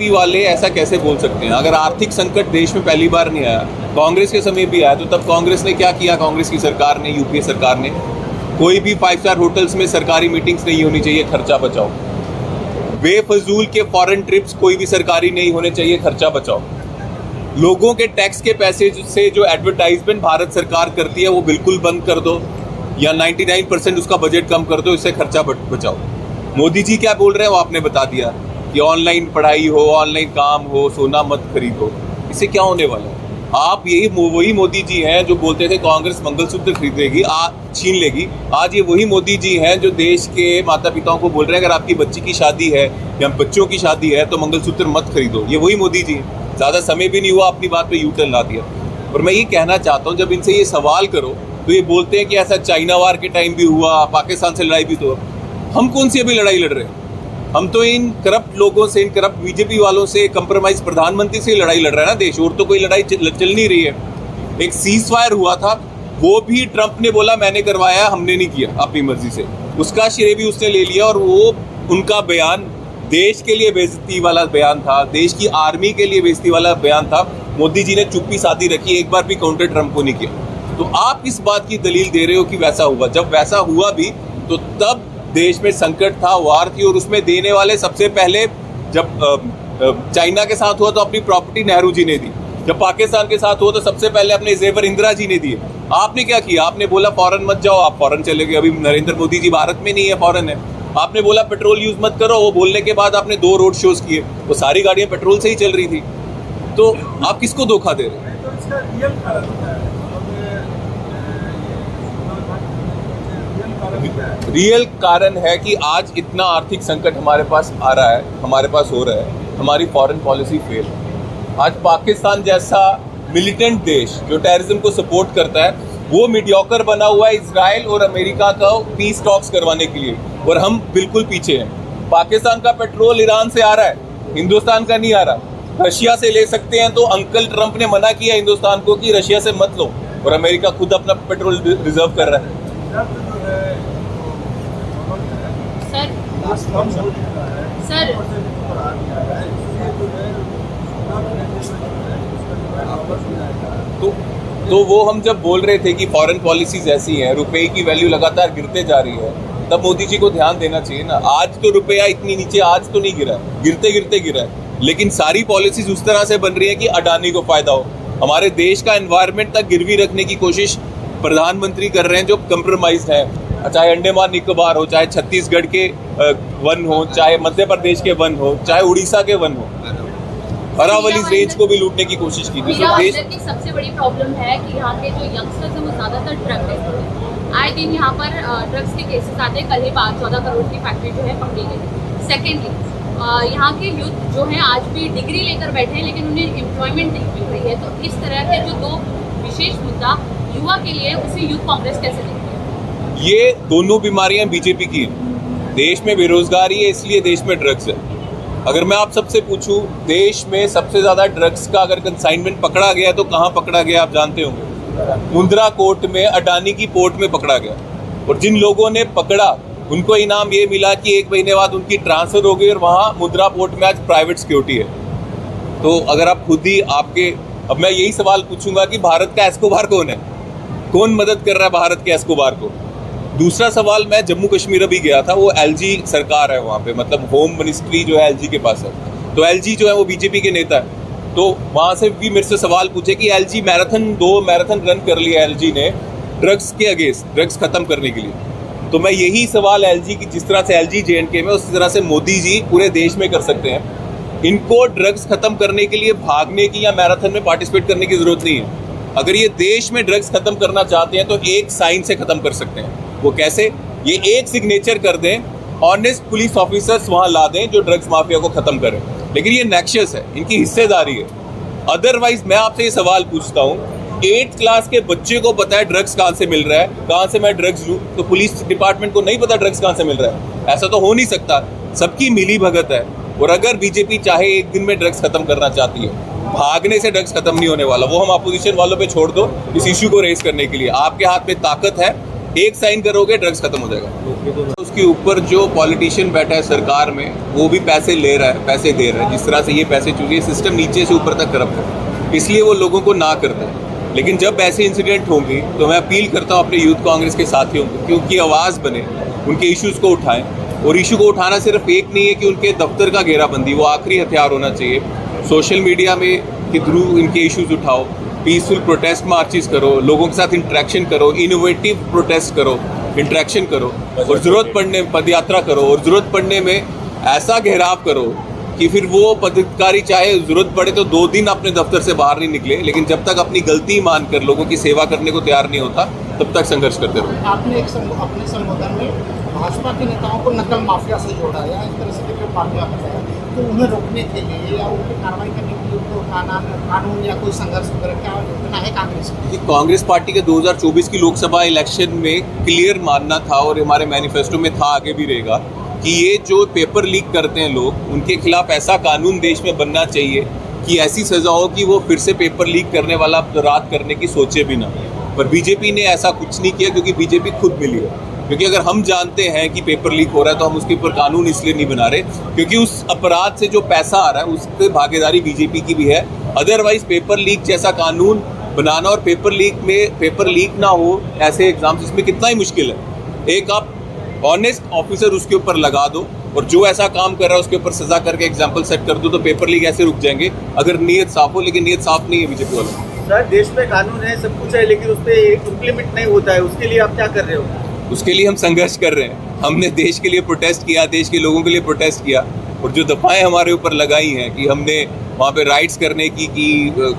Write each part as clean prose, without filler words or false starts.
BJP वाले ऐसा कैसे बोल सकते हैं? अगर आर्थिक संकट देश में पहली बार नहीं आया, कांग्रेस के समय भी आया, तो तब कांग्रेस ने क्या किया? कांग्रेस की सरकार ने, यूपीए सरकार ने, कोई भी 5 स्टार होटल्स में सरकारी मीटिंग्स नहीं होनी चाहिए, खर्चा बचाओ। बेफजूल के फॉरेन ट्रिप्स कोई भी सरकारी नहीं होने चाहिए, खर्चा बचाओ। लोगों के टैक्स के पैसे से जो एडवर्टाइजमेंट भारत सरकार करती है वो बिल्कुल बंद कर दो, या 99% उसका बजट कम कर दो, इससे खर्चा बचाओ। मोदी जी क्या बोल रहे हैं वो आपने बता दिया कि ऑनलाइन पढ़ाई हो, ऑनलाइन काम हो, सोना मत खरीदो। इससे क्या होने वाला है? आप यही वही मोदी जी हैं जो बोलते थे कांग्रेस मंगलसूत्र खरीदेगी, छीन लेगी। आज ये वही मोदी जी हैं जो देश के माता पिताओं को बोल रहे हैं अगर आपकी बच्ची की शादी है या बच्चों की शादी है तो मंगलसूत्र मत खरीदो। ये वही मोदी जी हैं। ज़्यादा समय भी नहीं हुआ, अपनी बात पे यू टर्न ला दिया। और मैं ये कहना चाहता हूँ, जब इनसे ये सवाल करो तो ये बोलते हैं कि ऐसा चाइना वार के टाइम भी हुआ, पाकिस्तान से लड़ाई भी तो। हम कौन सी अभी लड़ाई लड़ रहे हैं? हम तो इन करप्ट लोगों से, इन करप्ट बीजेपी वालों से, कंप्रोमाइज प्रधानमंत्री से लड़ाई लड़ रहा है ना देश, और तो कोई लड़ाई चल नहीं रही है। एक सीज फायर हुआ था, वो भी ट्रंप ने बोला मैंने करवाया, हमने नहीं किया अपनी मर्जी से, उसका श्रेय भी उसने ले लिया। और वो उनका बयान देश के लिए बेइज्जती वाला बयान था, देश की आर्मी के लिए बेइज्जती वाला बयान था। मोदी जी ने चुप्पी साधी रखी, एक बार भी काउंटर ट्रंप को नहीं किया। तो आप इस बात की दलील दे रहे हो कि वैसा हुआ। जब वैसा हुआ भी तो तब देश में संकट था, वार थी, और उसमें देने वाले सबसे पहले, जब चाइना के साथ हुआ तो अपनी प्रॉपर्टी नेहरू जी ने दी, जब पाकिस्तान के साथ हुआ तो सबसे पहले अपने जेवर इंदिरा जी ने दिए। आपने क्या किया? आपने बोला फॉरेन मत जाओ, आप फॉरेन चले गए। अभी नरेंद्र मोदी जी भारत में नहीं है, फॉरेन है। आपने बोला पेट्रोल यूज मत करो, वो बोलने के बाद आपने 2 रोड शोज किए, वो सारी गाड़ियां पेट्रोल से ही चल रही थी। तो आप किसको धोखा दे रहे हैं? रियल कारण है कि आज इतना आर्थिक संकट हमारे पास आ रहा है, हमारे पास हो रहा है, हमारी फॉरेन पॉलिसी फेल है। आज पाकिस्तान जैसा मिलिटेंट देश जो टेररिज्म को सपोर्ट करता है, वो मीडियोकर बना हुआ है इजराइल और अमेरिका का पीस टॉक्स करवाने के लिए, और हम बिल्कुल पीछे हैं। पाकिस्तान का पेट्रोल ईरान से आ रहा है, हिंदुस्तान का नहीं आ रहा। रशिया से ले सकते हैं, तो अंकल ट्रंप ने मना किया हिंदुस्तान को कि रशिया से मत लो, और अमेरिका खुद अपना पेट्रोल रिजर्व कर रहा है। सर तो वो हम जब बोल रहे थे कि फॉरेन पॉलिसीज ऐसी हैं, रुपए की वैल्यू लगातार गिरते जा रही है, तब मोदी जी को ध्यान देना चाहिए ना। आज तो रुपया इतनी नीचे आज तो नहीं गिरा है, गिरते गिरते गिरा है, लेकिन सारी पॉलिसीज उस तरह से बन रही है कि अडानी को फायदा हो। हमारे देश का एनवायरनमेंट तक गिरवी रखने की कोशिश प्रधानमंत्री कर रहे हैं जो कंप्रोमाइज्ड है। चाहे अंडमान निकोबार हो, चाहे छत्तीसगढ़ के वन हो, चाहे मध्य प्रदेश के वन हो, चाहे उड़ीसा के वन हो, अरावली रेंज को भी लूटने की कोशिश की थी। देश की सबसे बड़ी प्रॉब्लम है कि यहाँ के जो यंगस्टर्स हैं वो ज़्यादातर ड्रग लेते हैं। आए दिन यहाँ पर ड्रग्स के केसेस आते हैं। कल ही 14 करोड़ की फैक्ट्री जो है पकड़ी गई। सेकेंडली, यहाँ के यूथ जो हैं आज भी डिग्री लेकर बैठे हैं, लेकिन उन्हें एम्प्लॉयमेंट नहीं मिल रही है। तो इस तरह के जो 2 विशेष मुद्दा युवा के लिए, उसे यूथ कांग्रेस कैसे देखती है? ये दोनों बीमारियां बीजेपी की हैं। देश में बेरोजगारी है, इसलिए देश में ड्रग्स है। अगर मैं आप सबसे पूछूं, देश में सबसे ज्यादा ड्रग्स का अगर कंसाइनमेंट पकड़ा गया तो कहाँ पकड़ा गया आप जानते होंगे? मुंद्रा कोर्ट में, अडानी की पोर्ट में पकड़ा गया। और जिन लोगों ने पकड़ा उनको इनाम ये मिला कि 1 महीने बाद उनकी ट्रांसफर हो गई, और वहाँ मुंद्रा पोर्ट में आज प्राइवेट सिक्योरिटी है। तो अगर आप खुद ही अब मैं यही सवाल पूछूंगा कि भारत का एस्कोबार कौन है? कौन मदद कर रहा है भारत के एस्कोबार को? दूसरा सवाल, मैं जम्मू कश्मीर अभी गया था, वो एलजी सरकार है वहाँ पे, मतलब होम मिनिस्ट्री जो है एलजी के पास है। तो एलजी जो है वो बीजेपी के नेता है। तो वहाँ से भी मेरे से सवाल पूछे कि एलजी 2 मैराथन रन कर लिया एलजी ने ड्रग्स के अगेंस्ट, ड्रग्स खत्म करने के लिए। तो मैं यही सवाल एलजी की, जिस तरह से एलजी जेएंडके में, उसी तरह से मोदी जी पूरे देश में कर सकते हैं। इनको ड्रग्स खत्म करने के लिए भागने की या मैराथन में पार्टिसिपेट करने की जरूरत नहीं है। अगर ये देश में ड्रग्स खत्म करना चाहते हैं तो एक साइन से खत्म कर सकते हैं। वो कैसे? ये एक सिग्नेचर कर दें, ऑनेस्ट पुलिस ऑफिसर्स वहां ला दें जो ड्रग्स माफिया को खत्म करें। लेकिन ये नेक्शस है, इनकी हिस्सेदारी है। अदरवाइज मैं आपसे ये सवाल पूछता हूँ, 8th क्लास के बच्चे को पता है ड्रग्स कहाँ से मिल रहा है, कहाँ से मैं ड्रग्स लूँ, तो पुलिस डिपार्टमेंट को नहीं पता ड्रग्स कहाँ से मिल रहा है? ऐसा तो हो नहीं सकता। सबकी मिली भगत है। और अगर बीजेपी चाहे एक दिन में ड्रग्स खत्म करना चाहती है, भागने से ड्रग्स खत्म नहीं होने वाला। वो हम अपोजिशन वालों पे छोड़ दो इस इश्यू को रेज करने के लिए। आपके हाथ में ताकत है, एक साइन करोगे ड्रग्स खत्म हो जाएगा। उसके ऊपर जो पॉलिटिशियन बैठा है सरकार में वो भी पैसे ले रहा है, पैसे दे रहा है। जिस तरह से ये पैसे चुके, सिस्टम नीचे से ऊपर तक करप्ट है, इसलिए वो लोगों को ना करता है। लेकिन जब ऐसे इंसिडेंट होंगे तो मैं अपील करता हूँ अपने यूथ कांग्रेस के साथियों को कि उनकी आवाज़ बने, उनके इश्यूज़ को उठाएं। और इशू को उठाना सिर्फ एक नहीं है कि उनके दफ्तर का घेराबंदी, वो आखिरी हथियार होना चाहिए। सोशल मीडिया में के थ्रू इनके इश्यूज़ उठाओ, पीसफुल प्रोटेस्ट मार्चेस करो, लोगों के साथ इंटरेक्शन करो, इनोवेटिव प्रोटेस्ट करो, इंटरेक्शन करो, और ज़रूरत पड़ने में पदयात्रा करो, और ज़रूरत पड़ने में ऐसा घेराव करो कि फिर वो पदाधिकारी चाहे ज़रूरत पड़े तो 2 दिन अपने दफ्तर से बाहर नहीं निकले, लेकिन जब तक अपनी गलती मानकर लोगों की सेवा करने को तैयार नहीं होता तब तक संघर्ष करते रहो। आपने अपने संबोधन में भाजपा के नेताओं को नकल माफिया से जोड़ा या इस तरह से कोई माफिया बताया, तो उन्हें रोकने के लिए या उनकी कार्रवाई करने के लिए उनको कानून या कोई संघर्ष वगैरह क्या योजना है कांग्रेस की? कांग्रेस पार्टी के 2024 की लोकसभा इलेक्शन में क्लियर मानना था, और हमारे मैनिफेस्टो में था, आगे भी रहेगा, कि ये जो पेपर लीक करते हैं लोग, उनके खिलाफ ऐसा कानून देश में बनना चाहिए कि ऐसी सजा हो कि वो फिर से पेपर लीक करने वाला अपराध करने की सोचे भी ना। पर बीजेपी ने ऐसा कुछ नहीं किया, क्योंकि बीजेपी खुद मिली है। क्योंकि अगर हम जानते हैं कि पेपर लीक हो रहा है तो हम उसके ऊपर कानून इसलिए नहीं बना रहे क्योंकि उस अपराध से जो पैसा आ रहा है उस पर भागीदारी बीजेपी की भी है। अदरवाइज पेपर लीक जैसा कानून बनाना और पेपर लीक ना हो ऐसे एग्जाम्स, इसमें कितना ही मुश्किल है। एक आप ऑनेस्ट ऑफिसर उसके ऊपर लगा दो और जो ऐसा काम कर रहा है उसके ऊपर सजा करके एग्जाम्पल सेट कर दो, तो पेपर लीक ऐसे रुक जाएंगे अगर नीयत साफ हो। लेकिन नीयत साफ नहीं है बीजेपी वालों। सर, देश में कानून है, सब कुछ है, लेकिन उस पर इम्प्लीमेंट नहीं होता है। उसके लिए आप क्या कर रहे हो? उसके लिए हम संघर्ष कर रहे हैं। हमने देश के लिए प्रोटेस्ट किया, देश के लोगों के लिए प्रोटेस्ट किया, और जो दफाएं हमारे ऊपर लगाई हैं कि हमने वहाँ पे राइट्स करने की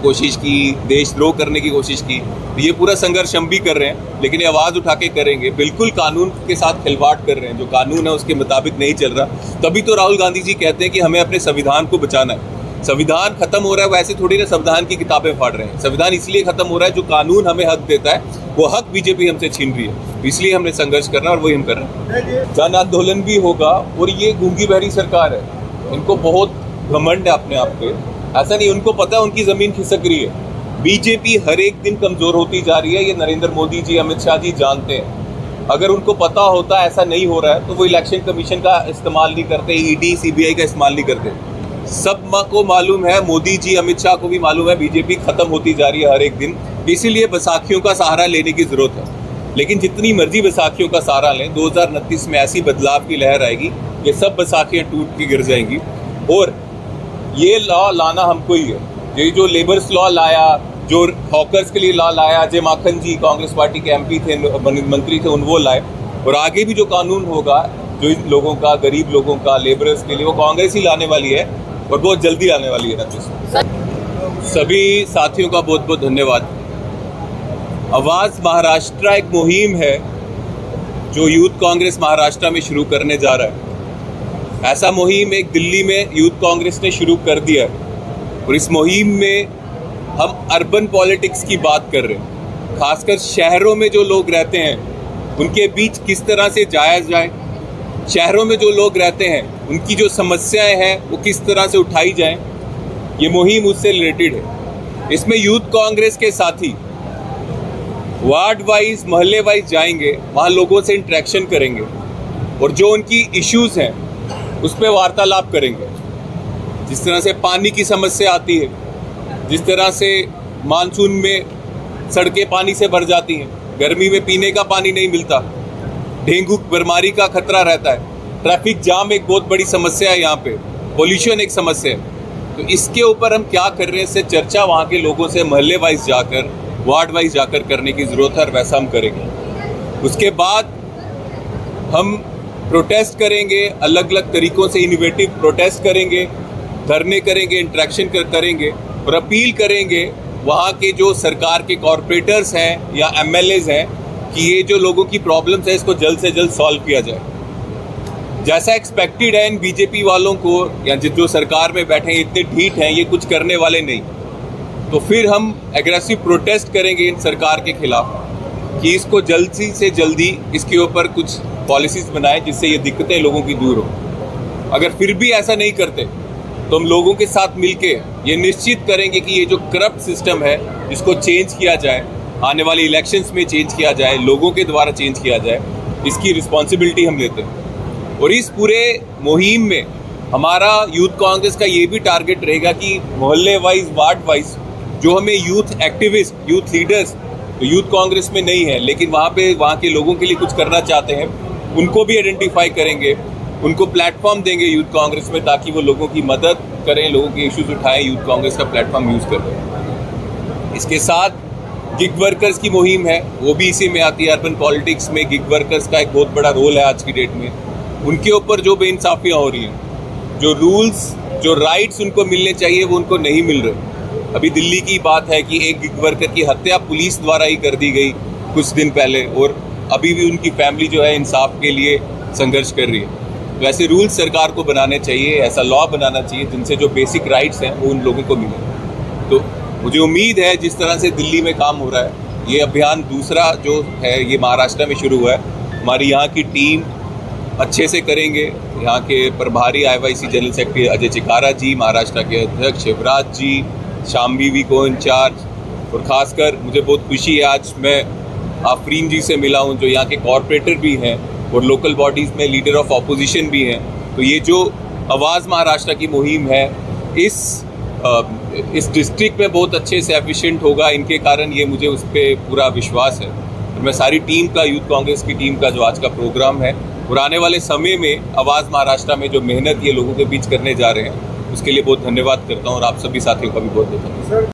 कोशिश की, देशद्रोह करने की कोशिश की, ये पूरा संघर्ष हम भी कर रहे हैं। लेकिन ये आवाज़ उठा के करेंगे। बिल्कुल कानून के साथ खिलवाड़ कर रहे हैं, जो कानून है उसके मुताबिक नहीं चल रहा। तभी तो राहुल गांधी जी कहते हैं कि हमें अपने संविधान को बचाना है। संविधान खत्म हो रहा है, वैसे थोड़ी ना संविधान की किताबें फाड़ रहे हैं। संविधान इसलिए खत्म हो रहा है, जो कानून हमें हक देता है वो हक बीजेपी हमसे छीन रही है, इसलिए हमने संघर्ष करना और वही हम कर रहे हैं। जन आंदोलन भी होगा, और ये गूंगी बहरी सरकार है, इनको बहुत घमंड है अपने आप पे। ऐसा नहीं, उनको पता है उनकी जमीन खिसक रही है। बीजेपी हर एक दिन कमजोर होती जा रही है, ये नरेंद्र मोदी जी, अमित शाह जी जानते हैं। अगर उनको पता होता ऐसा नहीं हो रहा है तो वो इलेक्शन कमीशन का इस्तेमाल नहीं करते, ईडी सीबीआई का इस्तेमाल नहीं करते। सब को मालूम है, मोदी जी अमित शाह को भी मालूम है, बीजेपी खत्म होती जा रही है हर एक दिन। इसीलिए बैसाखियों का सहारा लेने की जरूरत है। लेकिन जितनी मर्जी बैसाखियों का सहारा लें, 2029 में ऐसी बदलाव की लहर आएगी, ये सब बैसाखियाँ टूट के गिर जाएंगी। और ये लॉ लाना हमको ही है। ये जो लेबर्स लॉ लाया, जो हॉकर्स के लिए लॉ लाया, अजय माखन जी कांग्रेस पार्टी के एमपी थे, मंत्री थे, उन वो लाए। और आगे भी जो कानून होगा जो इन लोगों का, गरीब लोगों का, लेबरर्स के लिए, वो कांग्रेस ही लाने वाली है और बहुत जल्दी आने वाली है। सभी साथियों का बहुत बहुत धन्यवाद। आवाज़ महाराष्ट्र एक मुहिम है जो यूथ कांग्रेस महाराष्ट्र में शुरू करने जा रहा है। ऐसा मुहिम एक दिल्ली में यूथ कांग्रेस ने शुरू कर दिया है, और इस मुहिम में हम अर्बन पॉलिटिक्स की बात कर रहे हैं। खासकर शहरों में जो लोग रहते हैं उनके बीच किस तरह से जाया जाए, शहरों में जो लोग रहते हैं उनकी जो समस्याएं हैं वो किस तरह से उठाई जाएं, ये मुहिम उससे रिलेटेड है। इसमें यूथ कांग्रेस के साथी वार्ड वाइज, मोहल्ले वाइज जाएंगे, वहाँ लोगों से इंटरेक्शन करेंगे और जो उनकी इश्यूज हैं उस पर वार्तालाप करेंगे। जिस तरह से पानी की समस्या आती है, जिस तरह से मानसून में सड़कें पानी से भर जाती हैं, गर्मी में पीने का पानी नहीं मिलता, डेंगू बीमारी का खतरा रहता है, ट्रैफिक जाम एक बहुत बड़ी समस्या है, यहाँ पे पोल्यूशन एक समस्या है। तो इसके ऊपर हम क्या कर रहे हैं, इससे चर्चा वहाँ के लोगों से मोहल्ले वाइज जाकर, वार्ड वाइज जाकर करने की ज़रूरत है, और वैसा हम करेंगे। उसके बाद हम प्रोटेस्ट करेंगे, अलग अलग तरीक़ों से इनोवेटिव प्रोटेस्ट करेंगे, धरने करेंगे, इंटरेक्शन करेंगे और अपील करेंगे वहाँ के जो सरकार के कॉरपोरेटर्स हैं या एमएलएज हैं कि ये जो लोगों की प्रॉब्लम्स है इसको जल्द से जल्द सॉल्व किया जाए। जैसा एक्सपेक्टेड है इन बीजेपी वालों को, या जो सरकार में बैठे हैं इतने ढीठ हैं, ये कुछ करने वाले नहीं, तो फिर हम एग्रेसिव प्रोटेस्ट करेंगे इन सरकार के खिलाफ कि इसको जल्दी से जल्दी इसके ऊपर कुछ पॉलिसीज बनाए जिससे ये दिक्कतें लोगों की दूर हो। अगर फिर भी ऐसा नहीं करते तो हम लोगों के साथ मिलके ये निश्चित करेंगे कि ये जो करप्ट सिस्टम है इसको चेंज किया जाए, आने वाली इलेक्शंस में चेंज किया जाए, लोगों के द्वारा चेंज किया जाए, इसकी रिस्पॉन्सिबिलिटी हम लेते हैं। और इस पूरे मुहिम में हमारा यूथ कांग्रेस का ये भी टारगेट रहेगा कि मोहल्ले वाइज, वार्ड वाइज जो हमें youth activist, youth leaders youth Congress में नहीं है लेकिन वहाँ के लोगों के लिए कुछ करना चाहते हैं, उनको भी आइडेंटिफाई करेंगे, उनको प्लेटफॉर्म देंगे यूथ कांग्रेस में, ताकि वो लोगों की मदद करें, लोगों के इश्यूज उठाएं, यूथ कांग्रेस का प्लेटफॉर्म यूज़ करें। इसके साथ गिग वर्कर्स की मुहिम है, वो भी इसी में आती है। अर्बन पॉलिटिक्स में गिग वर्कर्स का एक बहुत बड़ा रोल है आज की डेट में। उनके ऊपर जो बेइंसाफियाँ हो रही हैं, जो रूल्स, जो राइट्स उनको मिलने चाहिए वो उनको नहीं मिल रहे। अभी दिल्ली की बात है कि एक गिग वर्कर की हत्या पुलिस द्वारा ही कर दी गई कुछ दिन पहले, और अभी भी उनकी फैमिली जो है इंसाफ के लिए संघर्ष कर रही है। तो ऐसे रूल्स सरकार को बनाने चाहिए, ऐसा लॉ बनाना चाहिए जिनसे जो बेसिक राइट्स हैं वो उन लोगों को मिले। तो मुझे उम्मीद है जिस तरह से दिल्ली में काम हो रहा है, ये अभियान दूसरा जो है ये महाराष्ट्र में शुरू हुआ है। हमारी यहाँ की टीम अच्छे से करेंगे। यहाँ के प्रभारी IYC जनरल सेक्रेटरी अजय चिकारा जी, महाराष्ट्र के अध्यक्ष शिवराज जी, शाम्बी वी को इंचार्ज, और ख़ासकर मुझे बहुत खुशी है आज मैं आफरीन जी से मिला हूँ जो यहाँ के कॉरपोरेटर भी हैं और लोकल बॉडीज़ में लीडर ऑफ ऑपोजिशन भी हैं। तो ये जो आवाज़ महाराष्ट्र की मुहिम है इस डिस्ट्रिक्ट में बहुत अच्छे से एफिशिएंट होगा। इनके कारण ये मुझे उस पर पूरा विश्वास है। और मैं सारी टीम का, यूथ कांग्रेस की टीम का जो आज का प्रोग्राम है और आने वाले समय में आवाज़ महाराष्ट्र में जो मेहनत ये लोगों के बीच करने जा रहे हैं उसके लिए बहुत धन्यवाद करता हूँ, और आप सभी साथियों का भी बहुत धन्यवाद।